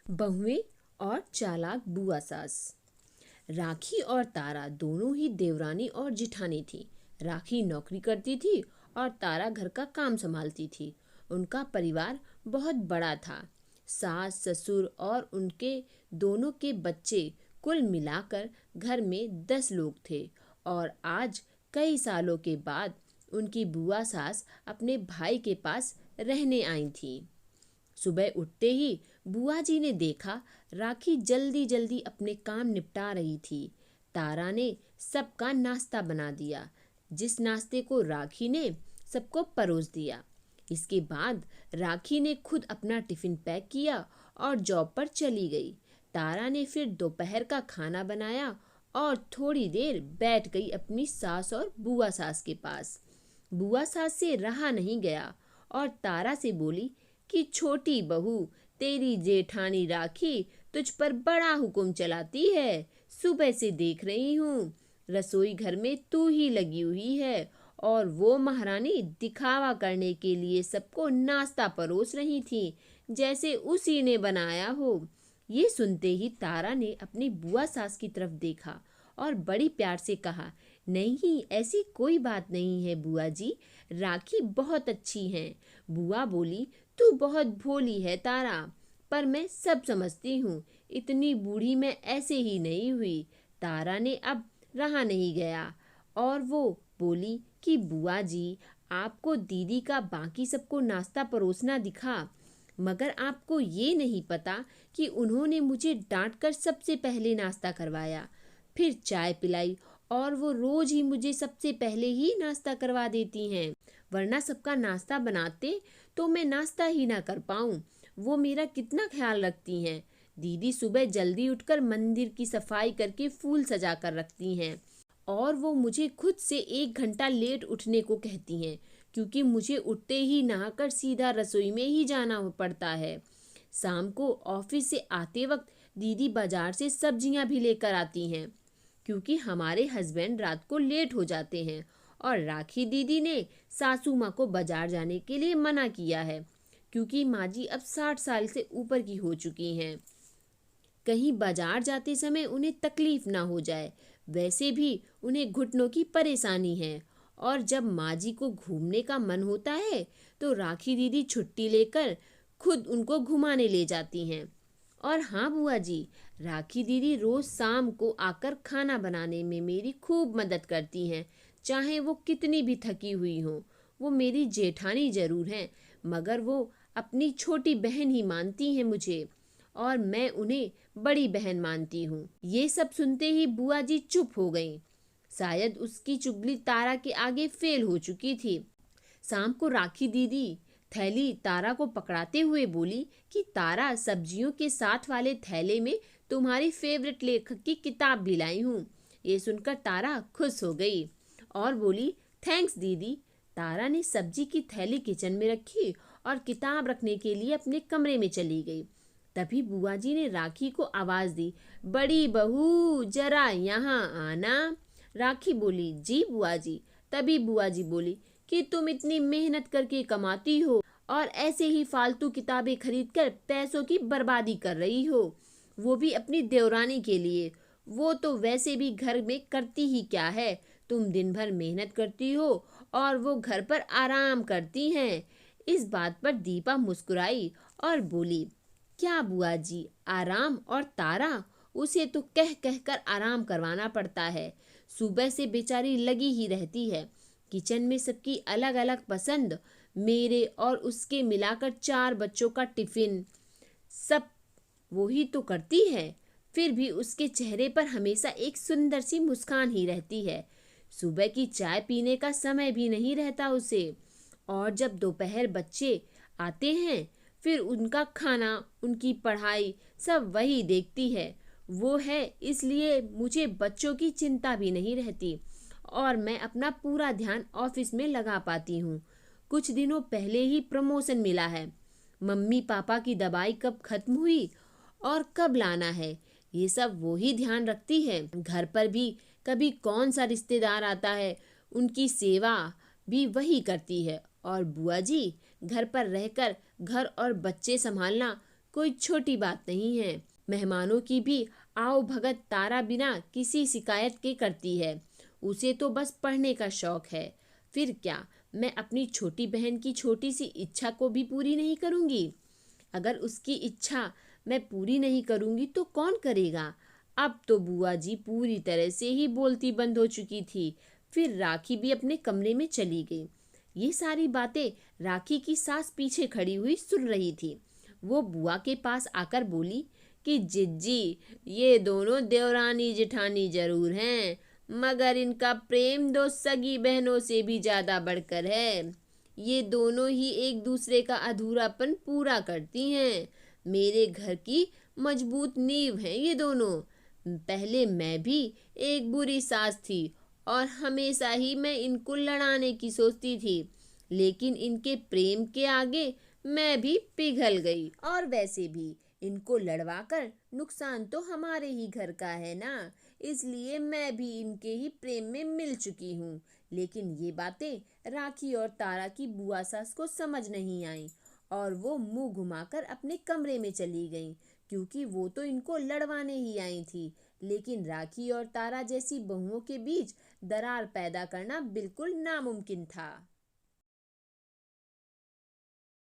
बहुएं और चालाक बुआ सास। राखी और तारा दोनों ही देवरानी और जिठानी थी। राखी नौकरी करती थी और तारा घर का काम संभालती थी। उनका परिवार बहुत बड़ा था। सास ससुर और उनके दोनों के बच्चे, कुल मिलाकर घर में 10 लोग थे। और आज कई सालों के बाद उनकी बुआ सास अपने भाई के पास रहने आई थी। सुबह उठते ही बुआ जी ने देखा राखी जल्दी जल्दी अपने काम निपटा रही थी। तारा ने सबका नाश्ता बना दिया। जिस नाश्ते को राखी ने सबको परोस दिया। इसके बाद राखी ने खुद अपना टिफिन पैक किया और जॉब पर चली गई। तारा ने फिर दोपहर का खाना बनाया और थोड़ी देर बैठ गई अपनी सास और बुआ सास के पास। बुआ सास से रहा नहीं गया और तारा से बोली कि छोटी बहू, तेरी जेठानी राखी तुझ पर बड़ा हुक्म चलाती है। सुबह से देख रही हूँ रसोई घर में तू ही लगी हुई है और वो महारानी दिखावा करने के लिए सबको नाश्ता परोस रही थी, जैसे उसी ने बनाया हो। ये सुनते ही तारा ने अपनी बुआ सास की तरफ देखा और बड़ी प्यार से कहा, नहीं, ऐसी कोई बात नहीं है बुआ जी, राखी बहुत अच्छी हैं। बुआ बोली, तू बहुत भोली है तारा, पर मैं सब समझती हूँ। इतनी बूढ़ी मैं ऐसे ही नहीं हुई। तारा ने अब रहा नहीं गया और वो बोली कि बुआ जी, आपको दीदी का बाकी सबको नाश्ता परोसना दिखा, मगर आपको ये नहीं पता कि उन्होंने मुझे डांट कर सबसे पहले नाश्ता करवाया, फिर चाय पिलाई और वो रोज ही मुझे सबसे पहले ही नाश्ता करवा देती हैं। वरना सबका नाश्ता बनाते तो मैं नाश्ता ही ना कर पाऊँ। वो मेरा कितना ख्याल रखती हैं। दीदी सुबह जल्दी उठकर मंदिर की सफाई करके फूल सजा कर रखती हैं और वो मुझे खुद से 1 घंटा लेट उठने को कहती हैं, क्योंकि मुझे उठते ही नहाकर सीधा रसोई में ही जाना पड़ता है। शाम को ऑफिस से आते वक्त दीदी बाजार से सब्जियां भी लेकर आती हैं, क्योंकि हमारे हस्बैंड रात को लेट हो जाते हैं और राखी दीदी ने सासू माँ को बाजार जाने के लिए मना किया है, क्योंकि माँ जी अब 60 साल से ऊपर की हो चुकी हैं। कहीं बाजार जाते समय उन्हें तकलीफ ना हो जाए। वैसे भी उन्हें घुटनों की परेशानी है और जब माँ जी को घूमने का मन होता है तो राखी दीदी छुट्टी लेकर खुद उनको घुमाने ले जाती हैं। और हाँ बुआ जी, राखी दीदी रोज शाम को आकर खाना बनाने में मेरी खूब मदद करती हैं, चाहे वो कितनी भी थकी हुई हो। वो मेरी जेठानी जरूर हैं, मगर वो अपनी छोटी बहन ही मानती हैं मुझे और मैं उन्हें बड़ी बहन मानती हूँ। ये सब सुनते ही बुआ जी चुप हो गईं। शायद उसकी चुगली तारा के आगे फेल हो चुकी थी। शाम को राखी दीदी थैली तारा को पकड़ाते हुए बोली कि तारा, सब्जियों के साथ वाले थैले में तुम्हारी फेवरेट लेखक की किताब भी लाई हूँ। ये सुनकर तारा खुश हो गई और बोली, थैंक्स दीदी। तारा ने सब्जी की थैली किचन में रखी और किताब रखने के लिए अपने कमरे में चली गई। तभी बुआ जी ने राखी को आवाज दी, बड़ी बहू जरा यहाँ आना। राखी बोली, जी बुआ जी। तभी बुआ जी बोली कि तुम इतनी मेहनत करके कमाती हो और ऐसे ही फालतू किताबें खरीदकर पैसों की बर्बादी कर रही हो, वो भी अपनी देवरानी के लिए। वो तो वैसे भी घर में करती ही क्या है, तुम दिन भर मेहनत करती हो और वो घर पर आराम करती हैं। इस बात पर दीपा मुस्कुराई और बोली, क्या बुआ जी, आराम? और तारा, उसे तो कह कह कर आराम करवाना पड़ता है। सुबह से बेचारी लगी ही रहती है। किचन में सबकी अलग अलग पसंद, मेरे और उसके मिलाकर 4 बच्चों का टिफिन, सब वो ही तो करती है। फिर भी उसके चेहरे पर हमेशा एक सुंदर सी मुस्कान ही रहती है। सुबह की चाय पीने का समय भी नहीं रहता उसे। और जब दोपहर बच्चे आते हैं, फिर उनका खाना, उनकी पढ़ाई सब वही देखती है। वो है, इसलिए मुझे बच्चों की चिंता भी नहीं रहती और मैं अपना पूरा ध्यान ऑफिस में लगा पाती हूँ। कुछ दिनों पहले ही प्रमोशन मिला है। मम्मी पापा की दवाई कब खत्म हुई और कब लाना है, ये सब वो ही ध्यान रखती है। घर पर भी कभी कौन सा रिश्तेदार आता है, उनकी सेवा भी वही करती है। और बुआ जी, घर पर रहकर घर और बच्चे संभालना कोई छोटी बात नहीं है। मेहमानों की भी आओ भगत तारा बिना किसी शिकायत के करती है। उसे तो बस पढ़ने का शौक है। फिर क्या मैं अपनी छोटी बहन की छोटी सी इच्छा को भी पूरी नहीं करूँगी? अगर उसकी इच्छा मैं पूरी नहीं करूँगी तो कौन करेगा? अब तो बुआ जी पूरी तरह से ही बोलती बंद हो चुकी थी। फिर राखी भी अपने कमरे में चली गई। ये सारी बातें राखी की सास पीछे खड़ी हुई सुन रही थी। वो बुआ के पास आकर बोली कि जिज्जी, ये दोनों देवरानी जेठानी जरूर हैं, मगर इनका प्रेम दो सगी बहनों से भी ज्यादा बढ़कर है। ये दोनों ही एक दूसरे का अधूरापन पूरा करती हैं। मेरे घर की मजबूत नींव हैं ये दोनों। पहले मैं भी एक बुरी सास थी और हमेशा ही मैं इनको लड़ाने की सोचती थी, लेकिन इनके प्रेम के आगे मैं भी पिघल गई। और वैसे भी इनको लड़वाकर नुकसान तो हमारे ही घर का है ना, इसलिए मैं भी इनके ही प्रेम में मिल चुकी हूँ। लेकिन ये बातें राखी और तारा की बुआ सास को समझ नहीं आई और वो मुंह घुमाकर अपने कमरे में चली गईं, क्योंकि वो तो इनको लड़वाने ही आई थी। लेकिन राखी और तारा जैसी बहुओं के बीच दरार पैदा करना बिल्कुल नामुमकिन था।